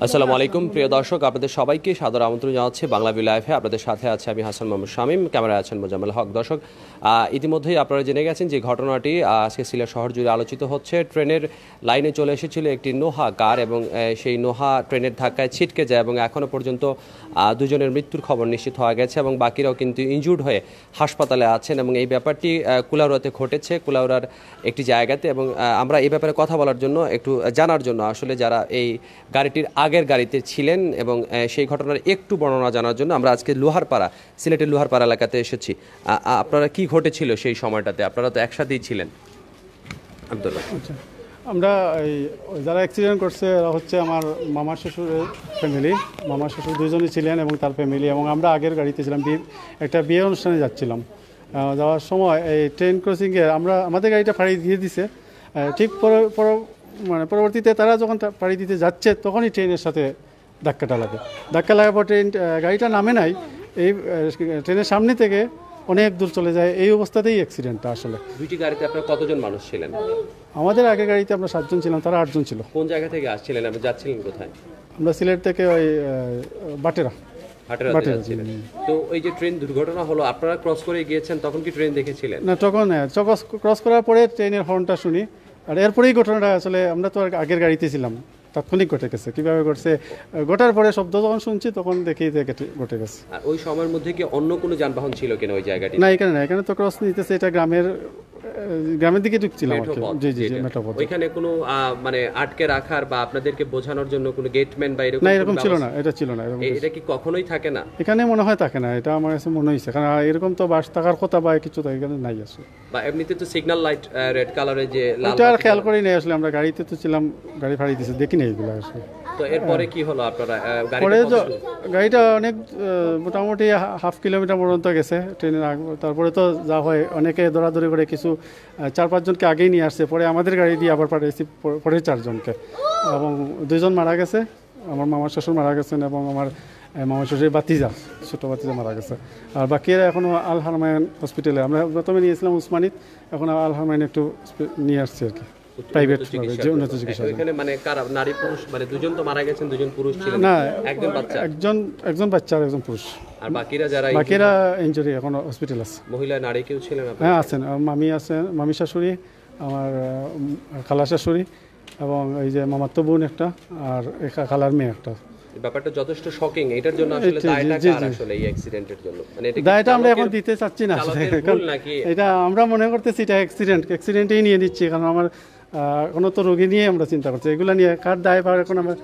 আসসালামু আলাইকুম প্রিয় দর্শক, আপনাদের সবাইকে সাদর আমন্ত্রণ জানাচ্ছি বাংলা ভিউ লাইভে। আপনাদের সাথে আছে আমি হাসান মোহাম্মদ শামীম, ক্যামেরায় আছেন মোজাম্মেল হক। দর্শক, ইতিমধ্যেই আপনারা জেনে গেছেন যে ঘটনাটি আজকে সিলেট শহর জুড়ে আলোচিত হচ্ছে। ট্রেনের লাইনে চলে এসেছিল একটি নোহা কার এবং সেই নোহা ট্রেনের ধাক্কায় ছিটকে যায় এবং এখনও পর্যন্ত দুজনের মৃত্যুর খবর নিশ্চিত হওয়া গেছে এবং বাকিরাও কিন্তু ইনজুর্ড হয়ে হাসপাতালে আছেন এবং এই ব্যাপারটি কুলাউড়াতে ঘটেছে, কুলাউড়ার একটি জায়গাতে। এবং আমরা এই ব্যাপারে কথা বলার জন্য, একটু জানার জন্য আসলে যারা এই গাড়িটির আগের গাড়িতে ছিলেন এবং সেই ঘটনার একটু বর্ণনা জানার জন্য আমরা আজকে লোহারপাড়া, সিলেটের লোহারপাড়া এলাকাতে এসেছি। আপনারা কি ঘটেছিল সেই সময়টাতে? আপনারা তো একসাথেই ছিলেন। আব্দুল্লাহ, আমরা যারা অ্যাক্সিডেন্ট করছে এরা হচ্ছে আমার মামার শ্বশুরের ফ্যামিলি। মামার শ্বশুর দুজনই ছিলেন এবং তার ফ্যামিলি, এবং আমরা আগের গাড়িতে ছিলাম, একটা বিয়ে অনুষ্ঠানে যাচ্ছিলাম। যাওয়ার সময় এই ট্রেন ক্রসিংয়ে আমাদের গাড়িটা ফাড়ি দিয়ে দিছে। ঠিক পরবর্তীতে তারা যখন পাড়ি দিতে যাচ্ছে তখনই ট্রেনের সাথে ধাক্কাটা লাগে। ধাক্কা লাগার পর গাড়িটা নামে নাই, এই ট্রেনের সামনে থেকে অনেক দূর চলে যায়। এই অবস্থাতেই অ্যাক্সিডেন্টটা। আসলে দুইটি গাড়িতে আপনারা কতজন মানুষ ছিলেন? আমাদের আগের গাড়িতে আমরা 7 জন ছিলাম, তারা 8 জন ছিল। কোন জায়গা থেকে আসছিলেন? আপনি যাচ্ছিলেন কোথায়? আমরা সিলেট থেকে ওই বাটেরা। তো ওই যে ট্রেন দুর্ঘটনা হলো, আপনারা ক্রস করে গিয়েছেন, তখন কি ট্রেন দেখেছিলেন? না, তখন ক্রস করার পরে ট্রেনের হর্নটা শুনি, আর এরপরেই ঘটনাটা। আসলে আমরা তো আগের গাড়িতে ছিলাম, তাৎক্ষণিক ঘটে গেছে। কীভাবে ঘটছে, ঘটার পরে শব্দ যখন শুনছি তখন দেখেই ঘটে গেছে। আর ওই সময়ের মধ্যে কি অন্য কোনো যানবাহন ছিল কিনা ওই জায়গাটি? না, এখানে তো ক্রস নিতেছে, এটা গ্রামের দিকে ঢুকছিলাম। জি জি জি, মেট্রোপথ। ওইখানে কোনো মানে আটকে রাখার বা আপনাদেরকে বোঝানোর জন্য কোনো গেটম্যান বা না, এরকম ছিল না, এটা ছিল না। এটা কি কখনোই থাকে না? এখানে মনে হয় থাকে না, এটা আমার কাছে মনে হয়েছে, কারণ এরকম তো বাস থাকার কথা বা কিছু তো এখানে নাই আসলে। বা এমনিতে তো সিগন্যাল লাইট রেড কালারের যে লাল, এটা আর খেয়াল করি নাই আসলে। আমরা গাড়িতে তো ছিলাম, গাড়ি ফাড়ি দিয়েছে, দেখি নাই এগুলো আসলে। তো এরপরে কি হলো? আপনারা গাড়িটা অনেক মোটামুটি হাফ কিলোমিটার পর্যন্ত গেছে ট্রেনের। তারপরে তো যা হয়, অনেকে দৌড়াদৌড়ি করে কিছু 4-5 জনকে আগেই নিয়ে আসছে, পরে আমাদের গাড়ি দিয়ে আবার পাঠিয়েছি পরে 4 জনকে, এবং 2 জন মারা গেছে। আমার মামার শ্বশুর মারা গেছেন এবং আমার মামার শ্বশুরের বাতিজা, ছোটো বাতিজা মারা গেছে। আর বাকিরা এখনও আল হারমাইন হসপিটালে। আমরা প্রথমে নিয়েছিলাম উসমানিত, এখন আল হারমাইন একটু নিয়ে আসছি আর কি, প্রাইভেট উন্নত চিকিৎসা। এখানে মানে কারা, নারী পুরুষ মানে দুজন তো মারা গেছেন, দুজন পুরুষ ছিলেন? না, একজন বাচ্চা, একজন বাচ্চা আর একজন পুরুষ। আর বাকিরা ইনজুরি এখন হসপিটাল আছে। মহিলা নারী কেউ ছিলেন? হ্যাঁ, আছেন। মামি আছেন, মামি শাশুড়ি, আমার খালা শাশুড়ি, এবং এই যে মামাতো বোন একটা, আর খালার মেয়ে একটা। ব্যাপারটা যথেষ্ট শকিং। এটার জন্য আসলে দায়টা কার আসলে এই অ্যাক্সিডেন্টের জন্য? মানে দায়টা আমরা এখন দিতে চাচ্ছি না আসলে। এটা আমরা মনে করতেছি এটা অ্যাক্সিডেন্টেই নিয়ে নিচ্ছি, কারণ আমার কোনো তো রোগী নিয়ে আমরা চিন্তা করছি। এগুলো নিয়ে কার দায়ভার এখন আমরা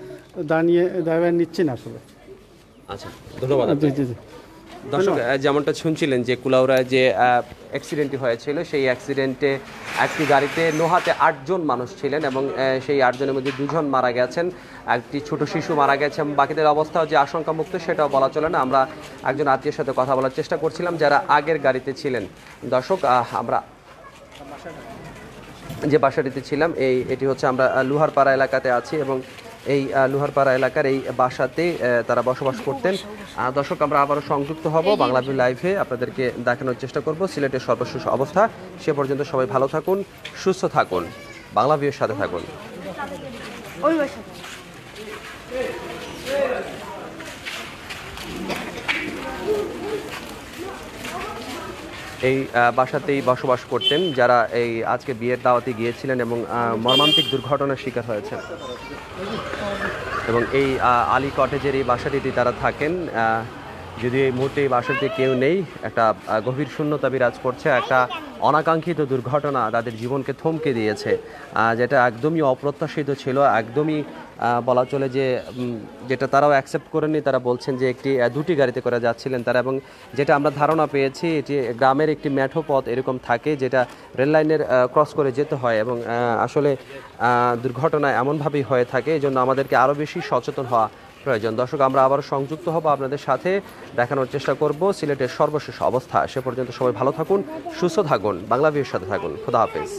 দায়ভার নিচ্ছি না আসলে। আচ্ছা, ধন্যবাদ। জি জি জি। দর্শক, যেমনটা শুনছিলেন যে কুলাউড়ায় যে অ্যাক্সিডেন্টটি হয়েছিল, সেই অ্যাক্সিডেন্টে একটি গাড়িতে নোহাতে 8 জন মানুষ ছিলেন এবং সেই 8 জনের মধ্যে 2 জন মারা গেছেন, একটি ছোট শিশু মারা গেছে এবং বাকিদের অবস্থাও যে আশঙ্কামুক্ত সেটাও বলা চলে না। আমরা একজন আত্মীয়ের সাথে কথা বলার চেষ্টা করছিলাম যারা আগের গাড়িতে ছিলেন। দর্শক, আমরা যে বাসাটিতে ছিলাম এটি হচ্ছে, আমরা লোহারপাড়া এলাকাতে আছি এবং এই লোহারপাড়া এলাকার এই বাসাতে তারা বসবাস করতেন। দর্শক, আমরা আবারও সংযুক্ত হব বাংলা ভিউ লাইভে, আপনাদেরকে দেখানোর চেষ্টা করব সিলেটের সর্বশেষ অবস্থা। সে পর্যন্ত সবাই ভালো থাকুন, সুস্থ থাকুন, বাংলা ভিউয়ের সাথে থাকুন। এই বাসাতেই বসবাস করতেন যারা এই আজকে বিয়ের দাওয়াতে গিয়েছিলেন এবং মর্মান্তিক দুর্ঘটনার শিকার হয়েছেন। এবং এই আলী কটেজের এই বাসাটিতে তারা থাকেন। যদি এই মুহূর্তে এই বাসাতে কেউ নেই, একটা গভীর শূন্যতা বিরাজ করছে। একটা অনাকাঙ্ক্ষিত দুর্ঘটনা তাদের জীবনকে থমকে দিয়েছে, যেটা একদমই অপ্রত্যাশিত ছিল। একদমই বলা চলে যে যেটা তারাও অ্যাকসেপ্ট করেনি। তারা বলছেন যে দুটি গাড়িতে করে যাচ্ছিলেন তারা, এবং যেটা আমরা ধারণা পেয়েছি এটি গ্রামের একটি মেঠো পথ এরকম থাকে যেটা রেল লাইনের ক্রস করে যেতে হয়, এবং আসলে দুর্ঘটনা এমনভাবেই হয়ে থাকে। এই জন্য আমাদেরকে আরও বেশি সচেতন হওয়া প্রয়োজন। দর্শক, আমরা আবার সংযুক্ত হব, আপনাদের সাথে দেখানোর চেষ্টা করব সিলেটের সর্বশেষ অবস্থা। সে পর্যন্ত সবাই ভালো থাকুন, সুস্থ থাকুন, বাংলা ভিউর সাথে থাকুন। খোদা হাফেজ।